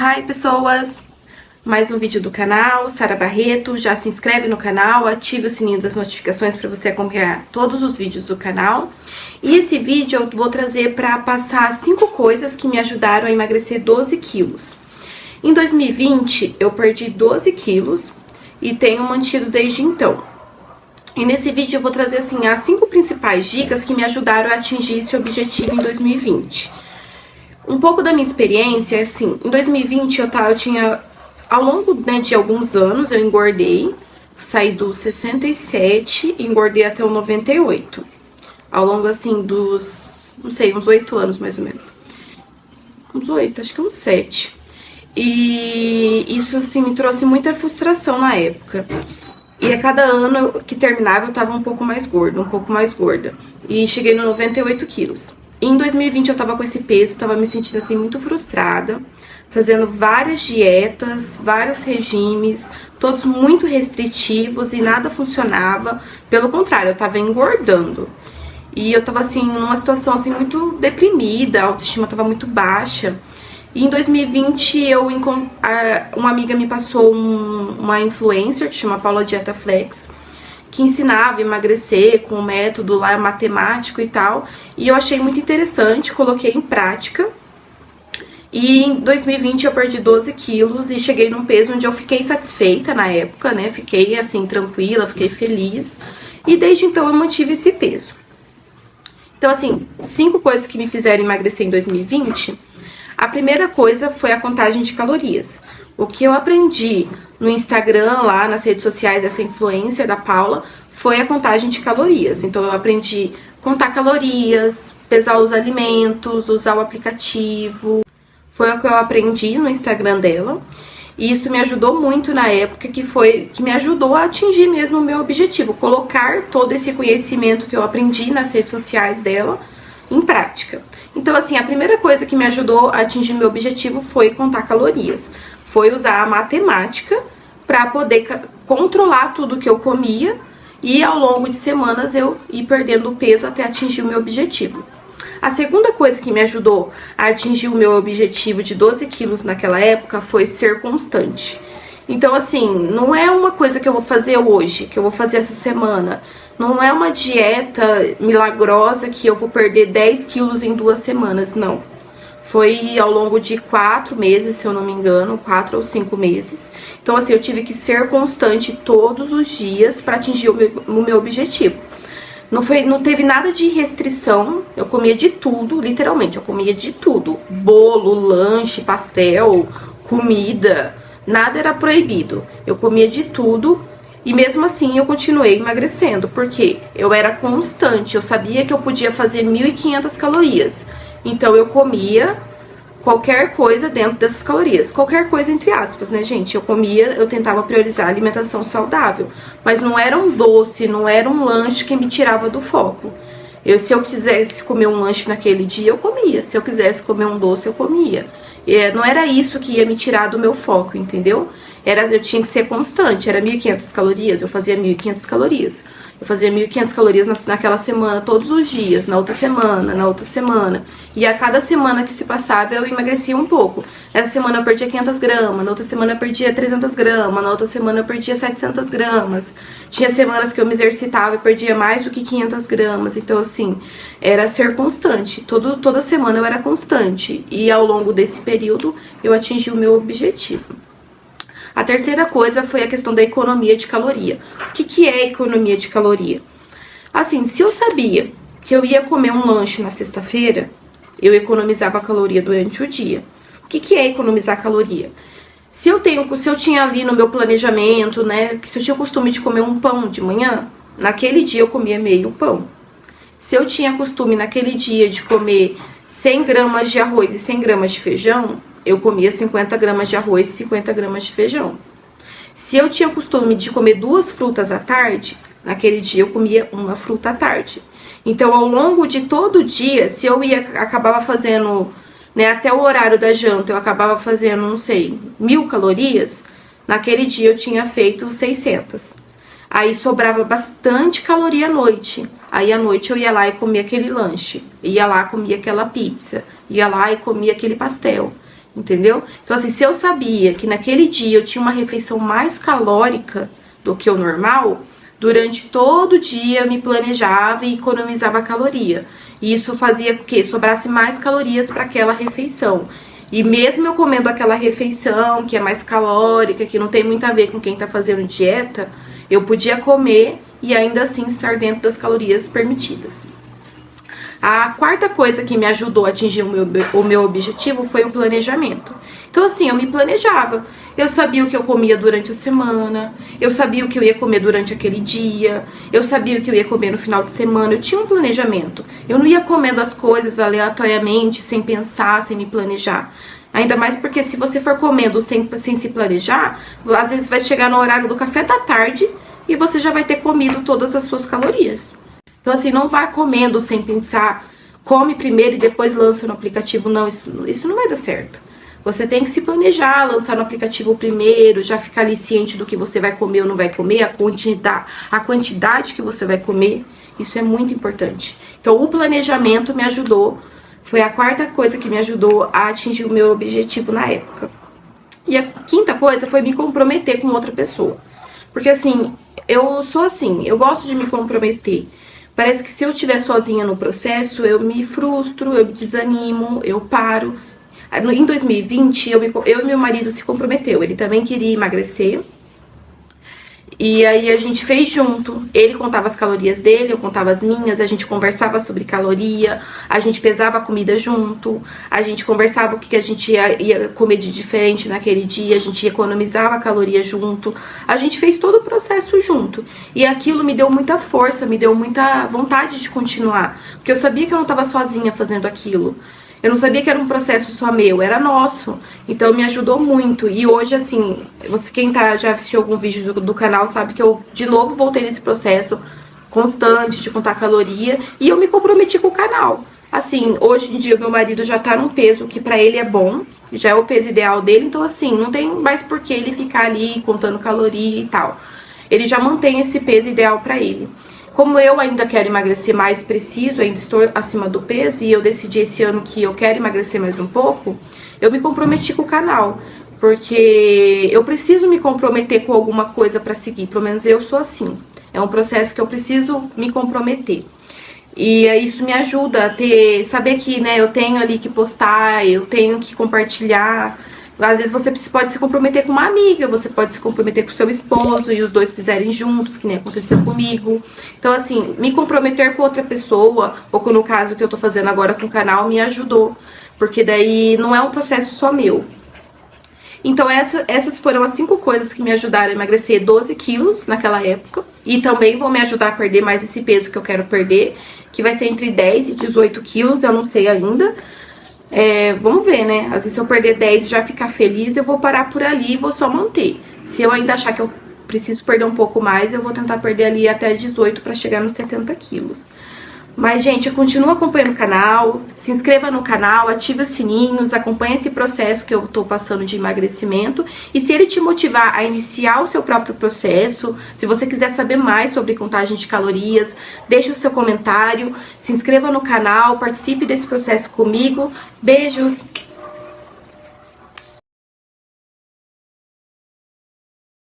Hi, pessoas! Mais um vídeo do canal, Sara Barreto. Já se inscreve no canal, ative o sininho das notificações para você acompanhar todos os vídeos do canal. E esse vídeo eu vou trazer para passar 5 coisas que me ajudaram a emagrecer 12 quilos. Em 2020, eu perdi 12 quilos e tenho mantido desde então. E nesse vídeo eu vou trazer assim as 5 principais dicas que me ajudaram a atingir esse objetivo em 2020. Um pouco da minha experiência é assim, em 2020 eu tinha, ao longo de alguns anos, eu engordei, saí dos 67 e engordei até o 98. Ao longo assim dos, não sei, uns 8 anos mais ou menos. Uns 8, acho que uns 7. E isso assim me trouxe muita frustração na época. E a cada ano que terminava eu tava um pouco mais gorda, E cheguei no 98 quilos. Em 2020 eu tava com esse peso, tava me sentindo assim muito frustrada, fazendo várias dietas, vários regimes, todos muito restritivos e nada funcionava. Pelo contrário, eu tava engordando. E eu tava assim numa situação assim muito deprimida, a autoestima tava muito baixa. E em 2020 uma amiga me passou uma influencer que chama Paula Dieta Flex, que ensinava a emagrecer com o método lá matemático e tal. E eu achei muito interessante, coloquei em prática. E em 2020 eu perdi 12 quilos e cheguei num peso onde eu fiquei satisfeita na época, né? Fiquei assim, tranquila, fiquei feliz. E desde então eu mantive esse peso. Então assim, 5 coisas que me fizeram emagrecer em 2020. A primeira coisa foi a contagem de calorias. O que eu aprendi no Instagram, lá nas redes sociais dessa influencer da Paula, foi a contagem de calorias. Então eu aprendi a contar calorias, pesar os alimentos, usar o aplicativo. Foi o que eu aprendi no Instagram dela. E isso me ajudou muito na época, que me ajudou a atingir mesmo o meu objetivo. Colocar todo esse conhecimento que eu aprendi nas redes sociais dela em prática. Então, assim, a primeira coisa que me ajudou a atingir meu objetivo foi contar calorias. Foi usar a matemática para poder controlar tudo que eu comia e ao longo de semanas eu ir perdendo peso até atingir o meu objetivo. A segunda coisa que me ajudou a atingir o meu objetivo de 12 quilos naquela época foi ser constante. Então, assim, não é uma coisa que eu vou fazer hoje, que eu vou fazer essa semana. Não é uma dieta milagrosa que eu vou perder 10 quilos em 2 semanas, não. Foi ao longo de 4 meses, se eu não me engano, 4 ou 5 meses. Então, assim, eu tive que ser constante todos os dias para atingir o meu objetivo. Não teve nada de restrição, eu comia de tudo, literalmente, eu comia de tudo. Bolo, lanche, pastel, comida, nada era proibido. Eu comia de tudo. E mesmo assim eu continuei emagrecendo, porque eu era constante, eu sabia que eu podia fazer 1.500 calorias. Então eu comia qualquer coisa dentro dessas calorias. Qualquer coisa entre aspas, né, gente? Eu tentava priorizar a alimentação saudável. Mas não era um doce, não era um lanche que me tirava do foco. Se eu quisesse comer um lanche naquele dia, eu comia. Se eu quisesse comer um doce, eu comia. Não era isso que ia me tirar do meu foco, entendeu? Eu tinha que ser constante, era 1.500 calorias, eu fazia 1.500 calorias. Eu fazia 1.500 calorias naquela semana, todos os dias, na outra semana. E a cada semana que se passava, eu emagrecia um pouco. Essa semana eu perdia 500 gramas, na outra semana eu perdia 300 gramas, na outra semana eu perdia 700 gramas. Tinha semanas que eu me exercitava e perdia mais do que 500 gramas. Então, assim, era ser constante. Toda semana eu era constante. E ao longo desse período, eu atingi o meu objetivo. A terceira coisa foi a questão da economia de caloria. O que é economia de caloria? Assim, se eu sabia que eu ia comer um lanche na sexta-feira, eu economizava caloria durante o dia. O que é economizar caloria? Se eu tinha ali no meu planejamento, né, se eu tinha o costume de comer um pão de manhã, naquele dia eu comia meio pão. Se eu tinha costume naquele dia de comer 100 gramas de arroz e 100 gramas de feijão, eu comia 50 gramas de arroz e 50 gramas de feijão. Se eu tinha costume de comer 2 frutas à tarde, naquele dia eu comia 1 fruta à tarde. Então, ao longo de todo o dia, se eu acabava fazendo, né, até o horário da janta, eu acabava fazendo, não sei, 1.000 calorias, naquele dia eu tinha feito 600. Aí sobrava bastante caloria à noite. Aí à noite eu ia lá e comia aquele lanche. Ia lá, comia aquela pizza. Ia lá e comia aquele pastel. entendeu? Então, assim, se eu sabia que naquele dia eu tinha uma refeição mais calórica do que o normal, durante todo o dia eu me planejava e economizava caloria. E isso fazia que sobrasse mais calorias para aquela refeição. E mesmo eu comendo aquela refeição que é mais calórica, que não tem muito a ver com quem tá fazendo dieta, eu podia comer e ainda assim estar dentro das calorias permitidas. A quarta coisa que me ajudou a atingir o meu objetivo foi o planejamento. Então, assim, eu me planejava. Eu sabia o que eu comia durante a semana, eu sabia o que eu ia comer durante aquele dia, eu sabia o que eu ia comer no final de semana, eu tinha um planejamento. Eu não ia comendo as coisas aleatoriamente, sem pensar, sem me planejar. Ainda mais porque se você for comendo sem se planejar, às vezes vai chegar no horário do café da tarde e você já vai ter comido todas as suas calorias. Então, assim, não vá comendo sem pensar, come primeiro e depois lança no aplicativo. Não, isso não vai dar certo. Você tem que se planejar, lançar no aplicativo primeiro, já ficar ali ciente do que você vai comer ou não vai comer, a quantidade que você vai comer. Isso é muito importante. Então, o planejamento me ajudou, foi a quarta coisa que me ajudou a atingir o meu objetivo na época. E a quinta coisa foi me comprometer com outra pessoa. Porque, assim, eu sou assim, eu gosto de me comprometer. Parece que se eu estiver sozinha no processo, eu me frustro, eu me desanimo, eu paro. Em 2020, eu e meu marido se comprometeu. Ele também queria emagrecer. E aí a gente fez junto. Ele contava as calorias dele, eu contava as minhas. A gente conversava sobre caloria. A gente pesava a comida junto. A gente conversava o que a gente ia comer de diferente naquele dia. A gente economizava a caloria junto. A gente fez todo o processo junto. E aquilo me deu muita força, me deu muita vontade de continuar. Porque eu sabia que eu não estava sozinha fazendo aquilo. Eu não sabia que era um processo só meu, era nosso. Então me ajudou muito. E hoje, assim, quem já assistiu algum vídeo do canal sabe que eu de novo voltei nesse processo constante de contar caloria. E eu me comprometi com o canal. Assim, hoje em dia meu marido já tá num peso que pra ele é bom, já é o peso ideal dele. Então, assim, não tem mais por que ele ficar ali contando caloria e tal. Ele já mantém esse peso ideal pra ele. Como eu ainda quero emagrecer mais, preciso, ainda estou acima do peso e eu decidi esse ano que eu quero emagrecer mais um pouco, eu me comprometi com o canal, porque eu preciso me comprometer com alguma coisa para seguir, pelo menos eu sou assim. É um processo que eu preciso me comprometer. E isso me ajuda a saber que, né, eu tenho ali que postar, eu tenho que compartilhar. Às vezes você pode se comprometer com uma amiga, você pode se comprometer com seu esposo e os dois fizerem juntos, que nem aconteceu comigo. Então, assim, me comprometer com outra pessoa, ou no caso que eu tô fazendo agora com o canal, me ajudou. Porque daí não é um processo só meu. Então, essas foram as 5 coisas que me ajudaram a emagrecer 12 quilos naquela época. E também vão me ajudar a perder mais esse peso que eu quero perder, que vai ser entre 10 e 18 quilos, eu não sei ainda. Vamos ver, né? Às vezes se eu perder 10 e já ficar feliz, eu vou parar por ali e vou só manter. Se eu ainda achar que eu preciso perder um pouco mais, eu vou tentar perder ali até 18 para chegar nos 70 quilos. Mas, gente, continua acompanhando o canal, se inscreva no canal, ative os sininhos, acompanhe esse processo que eu tô passando de emagrecimento. E se ele te motivar a iniciar o seu próprio processo, se você quiser saber mais sobre contagem de calorias, deixe o seu comentário, se inscreva no canal, participe desse processo comigo. Beijos!